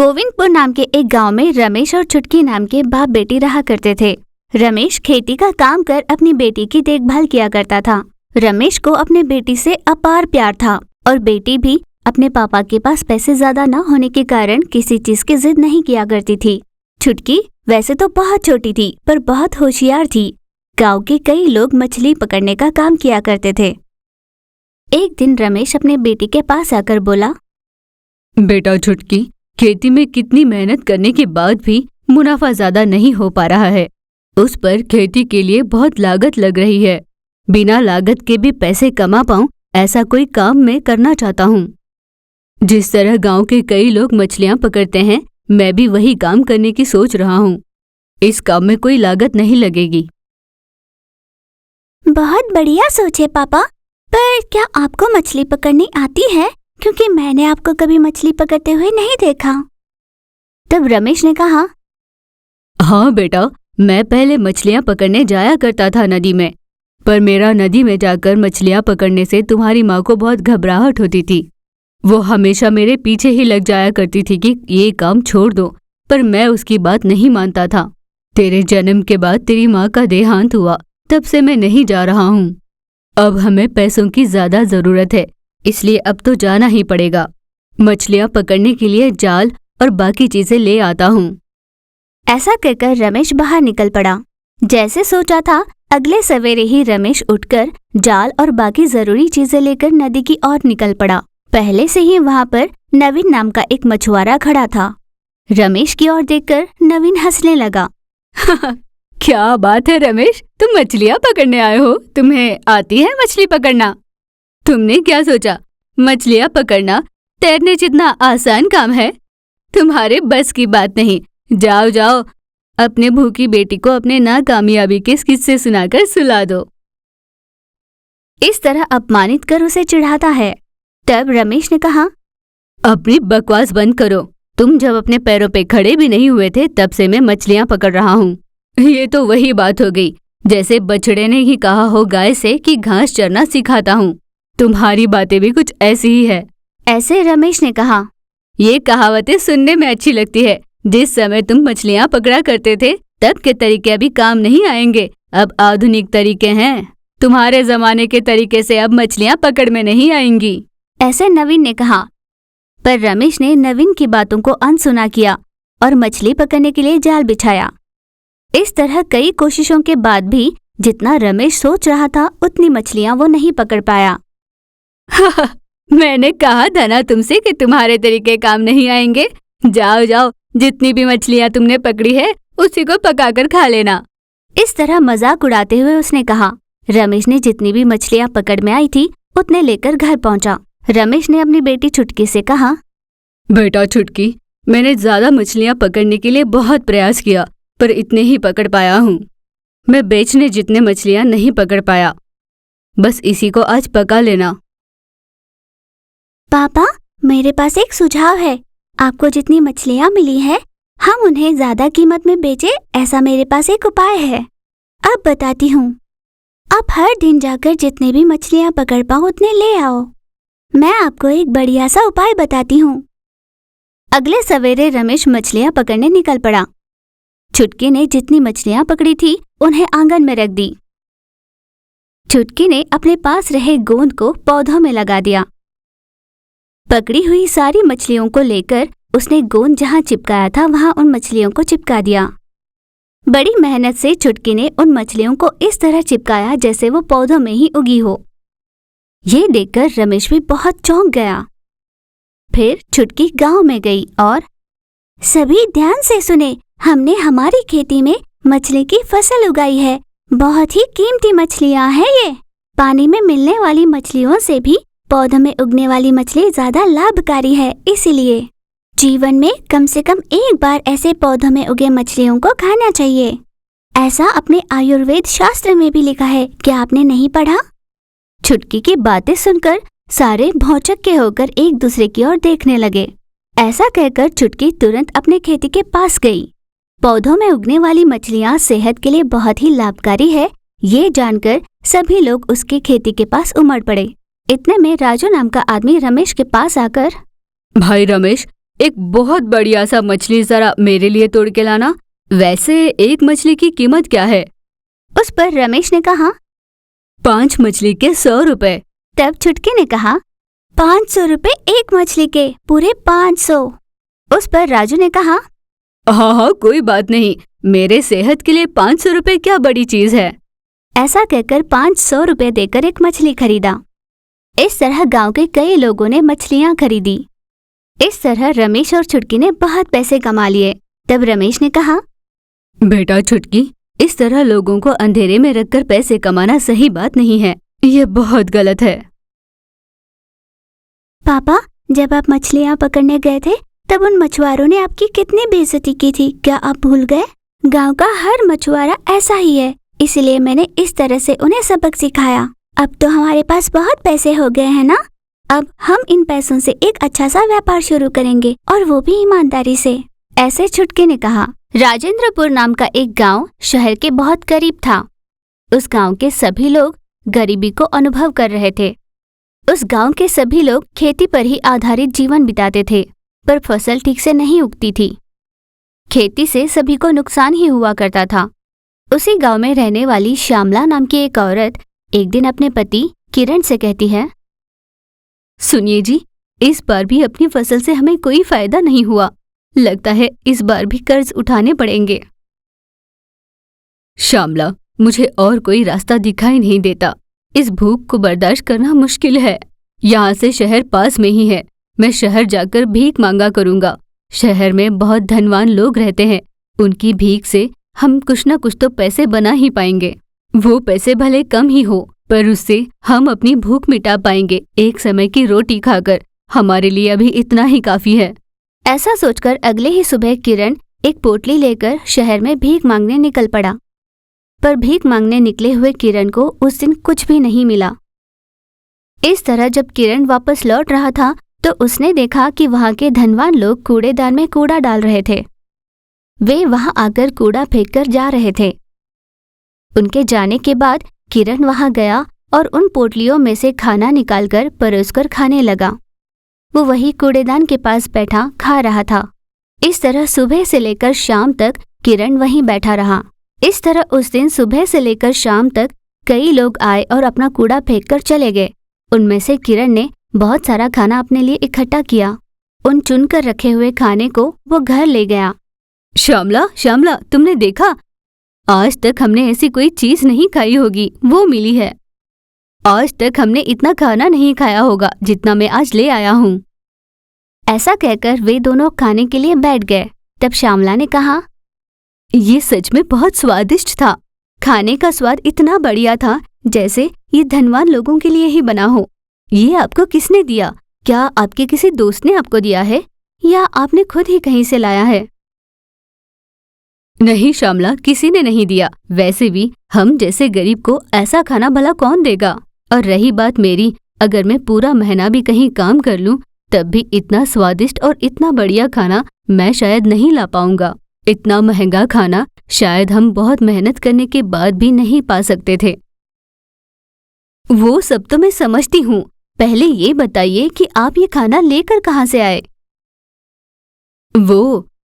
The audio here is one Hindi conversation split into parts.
गोविंदपुर नाम के एक गांव में रमेश और छुटकी नाम के बाप बेटी रहा करते थे। रमेश खेती का काम कर अपनी बेटी की देखभाल किया करता था। रमेश को अपने बेटी से अपार प्यार था और बेटी भी अपने पापा के पास पैसे ज्यादा न होने के कारण किसी चीज की जिद नहीं किया करती थी। छुटकी वैसे तो बहुत छोटी थी पर बहुत होशियार थी। गांव के कई लोग मछली पकड़ने का काम किया करते थे। एक दिन रमेश अपने बेटी के पास आकर बोला, बेटा छुटकी, खेती में कितनी मेहनत करने के बाद भी मुनाफा ज्यादा नहीं हो पा रहा है। उस पर खेती के लिए बहुत लागत लग रही है। बिना लागत के भी पैसे कमा पाऊं ऐसा कोई काम मैं करना चाहता हूँ। जिस तरह गांव के कई लोग मछलियां पकड़ते हैं, मैं भी वही काम करने की सोच रहा हूँ। इस काम में कोई लागत नहीं लगेगी। बहुत बढ़िया सोच है पापा, पर क्या आपको मछली पकड़नी आती है? क्योंकि मैंने आपको कभी मछली पकड़ते हुए नहीं देखा। तब रमेश ने कहा, हाँ बेटा, मैं पहले मछलियां पकड़ने जाया करता था नदी में, पर मेरा नदी में जाकर मछलियां पकड़ने से तुम्हारी माँ को बहुत घबराहट होती थी। वो हमेशा मेरे पीछे ही लग जाया करती थी कि ये काम छोड़ दो, पर मैं उसकी बात नहीं मानता था। तेरे जन्म के बाद तेरी माँ का देहांत हुआ, तब से मैं नहीं जा रहा हूँ। अब हमें पैसों की ज्यादा जरूरत है, इसलिए अब तो जाना ही पड़ेगा। मछलियां पकड़ने के लिए जाल और बाकी चीजें ले आता हूँ। ऐसा कहकर रमेश बाहर निकल पड़ा। जैसे सोचा था, अगले सवेरे ही रमेश उठकर जाल और बाकी जरूरी चीजें लेकर नदी की ओर निकल पड़ा। पहले से ही वहां पर नवीन नाम का एक मछुआरा खड़ा था। रमेश की ओर देखकर नवीन हंसने लगा। क्या बात है रमेश, तुम मछलियां पकड़ने आए हो? तुम्हें आती है मछली पकड़ना? तुमने क्या सोचा, मछलियां पकड़ना तैरने जितना आसान काम है? तुम्हारे बस की बात नहीं। जाओ जाओ, अपने भूखी बेटी को अपने नाकामयाबी के किस्से सुनाकर सुला दो। इस तरह अपमानित कर उसे चिढ़ाता है। तब रमेश ने कहा, अपनी बकवास बंद करो। तुम जब अपने पैरों पे खड़े भी नहीं हुए थे तब से मैं मछलियां पकड़ रहा हूँ। ये तो वही बात हो गई जैसे बछड़े ने ही कहा हो गाय से कि घास चरना सिखाता हूँ। तुम्हारी बातें भी कुछ ऐसी ही है। ऐसे रमेश ने कहा, ये कहावतें सुनने में अच्छी लगती है। जिस समय तुम मछलियां पकड़ा करते थे तब के तरीके अभी काम नहीं आएंगे। अब आधुनिक तरीके हैं। तुम्हारे जमाने के तरीके से अब मछलियां पकड़ में नहीं आएंगी। ऐसे नवीन ने कहा। पर रमेश ने नवीन की बातों को अनसुना किया और मछली पकड़ने के लिए जाल बिछाया। इस तरह कई कोशिशों के बाद भी जितना रमेश सोच रहा था उतनी मछलियां वो नहीं पकड़ पाया। मैंने कहा था ना तुमसे कि तुम्हारे तरीके काम नहीं आएंगे। जाओ जाओ, जितनी भी मछलियां तुमने पकड़ी है उसी को पकाकर खा लेना। इस तरह मजाक उड़ाते हुए उसने कहा। रमेश ने जितनी भी मछलियां पकड़ में आई थी उतने लेकर घर पहुंचा। रमेश ने अपनी बेटी छुटकी से कहा, बेटा छुटकी, मैंने ज्यादा मछलियां पकड़ने के लिए बहुत प्रयास किया पर इतने ही पकड़ पाया हूँ। मैं बेचने जितने मछलियां नहीं पकड़ पाया। बस इसी को आज पका लेना। पापा, मेरे पास एक सुझाव है। आपको जितनी मछलियां मिली है हम उन्हें ज्यादा कीमत में बेचे, ऐसा मेरे पास एक उपाय है। अब बताती हूँ। आप हर दिन जाकर जितने भी मछलियां पकड़ पाओ उतने ले आओ। मैं आपको एक बढ़िया सा उपाय बताती हूँ। अगले सवेरे रमेश मछलियां पकड़ने निकल पड़ा। छुटकी ने जितनी मछलियां पकड़ी थी उन्हें आंगन में रख दी। छुटकी ने अपने पास रहे गोंद को पौधों में लगा दिया। पकड़ी हुई सारी मछलियों को लेकर उसने गोंद जहां चिपकाया था वहां उन मछलियों को चिपका दिया। बड़ी मेहनत से छुटकी ने उन मछलियों को इस तरह चिपकाया जैसे वो पौधों में ही उगी हो। ये देखकर रमेश भी बहुत चौंक गया। फिर छुटकी गांव में गई और, सभी ध्यान से सुने, हमने हमारी खेती में मछली की फसल उगाई है। बहुत ही कीमती मछलियां हैं ये। पानी में मिलने वाली मछलियों से भी पौधों में उगने वाली मछली ज्यादा लाभकारी है। इसीलिए जीवन में कम से कम एक बार ऐसे पौधों में उगे मछलियों को खाना चाहिए। ऐसा अपने आयुर्वेद शास्त्र में भी लिखा है। क्या आपने नहीं पढ़ा? छुटकी की बातें सुनकर सारे भौचक्के होकर एक दूसरे की ओर देखने लगे। ऐसा कहकर छुटकी तुरंत अपने खेती के पास गई। पौधों में उगने वाली मछलियां सेहत के लिए बहुत ही लाभकारी है, ये जानकर सभी लोग उसकी खेती के पास उमड़ पड़े। इतने में राजू नाम का आदमी रमेश के पास आकर, भाई रमेश, एक बहुत बढ़िया सा मछली जरा मेरे लिए तोड़ के लाना। वैसे एक मछली की कीमत क्या है? उस पर रमेश ने कहा, 5 मछली के 100 रुपए। तब छुटकी ने कहा, 500 रुपए एक मछली के, पूरे 500। उस पर राजू ने कहा, हाँ, कोई बात नहीं, मेरे सेहत के लिए 500 रुपए क्या बड़ी चीज है। ऐसा कहकर 500 रुपए देकर एक मछली खरीदा। इस तरह गांव के कई लोगों ने मछलियां खरीदी। इस तरह रमेश और छुटकी ने बहुत पैसे कमा लिए। तब रमेश ने कहा, बेटा छुटकी, इस तरह लोगों को अंधेरे में रखकर पैसे कमाना सही बात नहीं है, ये बहुत गलत है। पापा, जब आप मछलियां पकड़ने गए थे तब उन मछुआरों ने आपकी कितनी बेइज्जती की थी, क्या आप भूल गए? गांव का हर मछुआरा ऐसा ही है, इसलिए मैंने इस तरह से उन्हें सबक सिखाया। अब तो हमारे पास बहुत पैसे हो गए हैं ना, अब हम इन पैसों से एक अच्छा सा व्यापार शुरू करेंगे, और वो भी ईमानदारी से। ऐसे छुटकी ने कहा। राजेंद्रपुर नाम का एक गांव शहर के बहुत करीब था। उस गांव के सभी लोग गरीबी को अनुभव कर रहे थे। उस गांव के सभी लोग खेती पर ही आधारित जीवन बिताते थे, पर फसल ठीक से नहीं उगती थी। खेती से सभी को नुकसान ही हुआ करता था। उसी गांव में रहने वाली श्यामला नाम की एक औरत एक दिन अपने पति किरण से कहती है, सुनिए जी, इस बार भी अपनी फसल से हमें कोई फायदा नहीं हुआ, लगता है इस बार भी कर्ज उठाने पड़ेंगे। श्यामला, मुझे और कोई रास्ता दिखाई नहीं देता, इस भूख को बर्दाश्त करना मुश्किल है। यहाँ से शहर पास में ही है, मैं शहर जाकर भीख मांगा करूँगा। शहर में बहुत धनवान लोग रहते हैं, उनकी भीख से हम कुछ न कुछ तो पैसे बना ही पाएंगे। वो पैसे भले कम ही हो, पर उससे हम अपनी भूख मिटा पाएंगे। एक समय की रोटी खाकर हमारे लिए अभी इतना ही काफी है। ऐसा सोचकर अगले ही सुबह किरण एक पोटली लेकर शहर में भीख मांगने निकल पड़ा। पर भीख मांगने निकले हुए किरण को उस दिन कुछ भी नहीं मिला। इस तरह जब किरण वापस लौट रहा था तो उसने देखा कि वहां के धनवान लोग कूड़ेदान में कूड़ा डाल रहे थे। वे वहां आकर कूड़ा फेंककर जा रहे थे। उनके जाने के बाद किरण वहां गया और उन पोटलियों में से खाना निकालकर परोसकर खाने लगा। वो वही कूड़ेदान के पास बैठा खा रहा था। इस तरह सुबह से लेकर शाम तक किरण वहीं बैठा रहा। इस तरह उस दिन सुबह से लेकर शाम तक कई लोग आए और अपना कूड़ा फेंककर चले गए। उनमें से किरण ने बहुत सारा खाना अपने लिए इकट्ठा किया। उन चुनकर रखे हुए खाने को वो घर ले गया। श्यामला, श्यामला, तुमने देखा, आज तक हमने ऐसी कोई चीज नहीं खाई होगी, वो मिली है। आज तक हमने इतना खाना नहीं खाया होगा जितना मैं आज ले आया हूँ। ऐसा कहकर वे दोनों खाने के लिए बैठ गए। तब श्यामला ने कहा, ये सच में बहुत स्वादिष्ट था। खाने का स्वाद इतना बढ़िया था जैसे ये धनवान लोगों के लिए ही बना हो। ये आपको किसने दिया? क्या आपके किसी दोस्त ने आपको दिया है या आपने खुद ही कहीं से लाया है? नहीं श्यामला, किसी ने नहीं दिया। वैसे भी हम जैसे गरीब को ऐसा खाना भला कौन देगा? और रही बात मेरी, अगर मैं पूरा महीना भी कहीं काम कर लूं तब भी इतना स्वादिष्ट और इतना बढ़िया खाना मैं शायद नहीं ला पाऊंगा। इतना महंगा खाना शायद हम बहुत मेहनत करने के बाद भी नहीं पा सकते थे। वो सब तो मैं समझती हूँ, पहले ये बताइए कि आप ये खाना लेकर कहाँ से आए?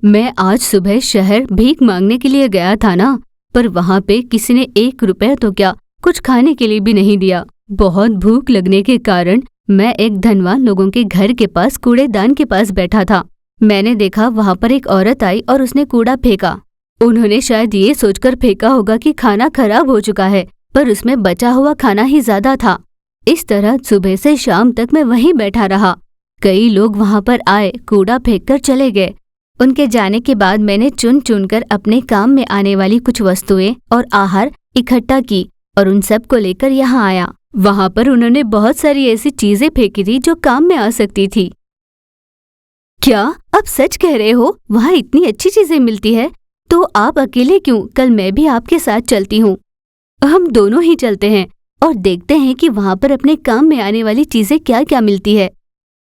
मैं आज सुबह शहर भीख मांगने के लिए गया था ना, पर वहाँ पे किसी ने 1 रुपया तो क्या कुछ खाने के लिए भी नहीं दिया। बहुत भूख लगने के कारण मैं एक धनवान लोगों के घर के पास कूड़ेदान के पास बैठा था। मैंने देखा वहाँ पर एक औरत आई और उसने कूड़ा फेंका। उन्होंने शायद ये सोचकर फेंका होगा कि खाना खराब हो चुका है, पर उसमें बचा हुआ खाना ही ज्यादा था। इस तरह सुबह से शाम तक मैं वहीं बैठा रहा। कई लोग वहाँ पर आए, कूड़ा फेंककर चले गए। उनके जाने के बाद मैंने चुन चुनकर अपने काम में आने वाली कुछ वस्तुएं और आहार इकट्ठा की और उन सब को लेकर यहाँ आया। वहाँ पर उन्होंने बहुत सारी ऐसी चीजें फेंकी थी जो काम में आ सकती थी। क्या आप सच कह रहे हो? वहाँ इतनी अच्छी चीजें मिलती है, तो आप अकेले क्यों? कल मैं भी आपके साथ चलती हूँ। हम दोनों ही चलते हैं और देखते हैं कि वहाँ पर अपने काम में आने वाली चीजें क्या क्या मिलती है।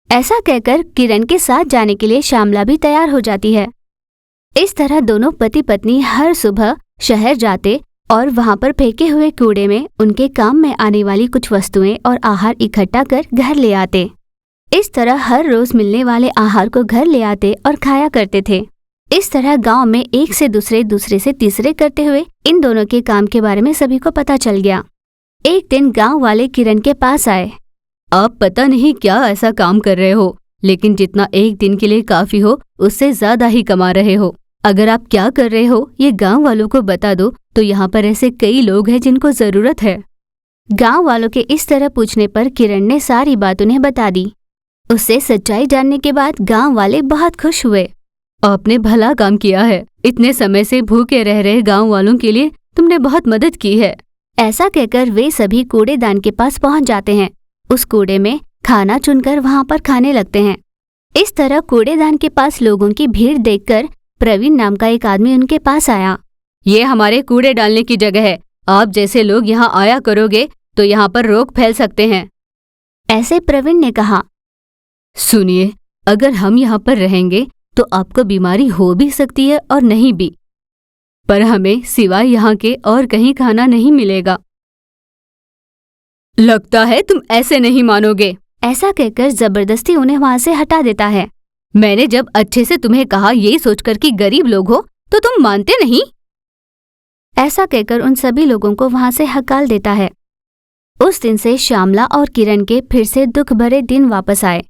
ऐसा कहकर किरण के साथ जाने के लिए श्यामला भी तैयार हो जाती है। इस तरह दोनों पति पत्नी हर सुबह शहर जाते और वहां पर फेंके हुए कूड़े में उनके काम में आने वाली कुछ वस्तुएं और आहार इकट्ठा कर घर ले आते। इस तरह हर रोज मिलने वाले आहार को घर ले आते और खाया करते थे। इस तरह गांव में एक से दूसरे, दूसरे से तीसरे करते हुए इन दोनों के काम के बारे में सभी को पता चल गया। एक दिन गांव वाले किरण के पास आए। आप पता नहीं क्या ऐसा काम कर रहे हो, लेकिन जितना एक दिन के लिए काफी हो उससे ज्यादा ही कमा रहे हो। अगर आप क्या कर रहे हो ये गांव वालों को बता दो तो यहाँ पर ऐसे कई लोग हैं जिनको जरूरत है। गांव वालों के इस तरह पूछने पर किरण ने सारी बात उन्हें बता दी। उससे सच्चाई जानने के बाद गांव वाले बहुत खुश हुए। आपने भला काम किया है। इतने समय से भूखे रह रहे गांव वालों के लिए तुमने बहुत मदद की है। ऐसा कहकर वे सभी कूड़ेदान के पास पहुंच जाते हैं। उस कूड़े में खाना चुनकर वहां पर खाने लगते हैं। इस तरह कूड़ेदान के पास लोगों की भीड़ देखकर प्रवीण नाम का एक आदमी उनके पास आया। ये हमारे कूड़े डालने की जगह है। आप जैसे लोग यहाँ आया करोगे तो यहाँ पर रोग फैल सकते हैं। ऐसे प्रवीण ने कहा। सुनिए, अगर हम यहाँ पर रहेंगे तो आपको बीमारी हो भी सकती है और नहीं भी, पर हमें सिवाय यहाँ के और कहीं खाना नहीं मिलेगा। लगता है तुम ऐसे नहीं मानोगे। ऐसा कहकर जबरदस्ती उन्हें वहां से हटा देता है। मैंने जब अच्छे से तुम्हें कहा ये सोचकर कि गरीब लोग हो तो तुम मानते नहीं। ऐसा कहकर उन सभी लोगों को वहां से हकाल देता है। उस दिन से श्यामला और किरण के फिर से दुख भरे दिन वापस आए।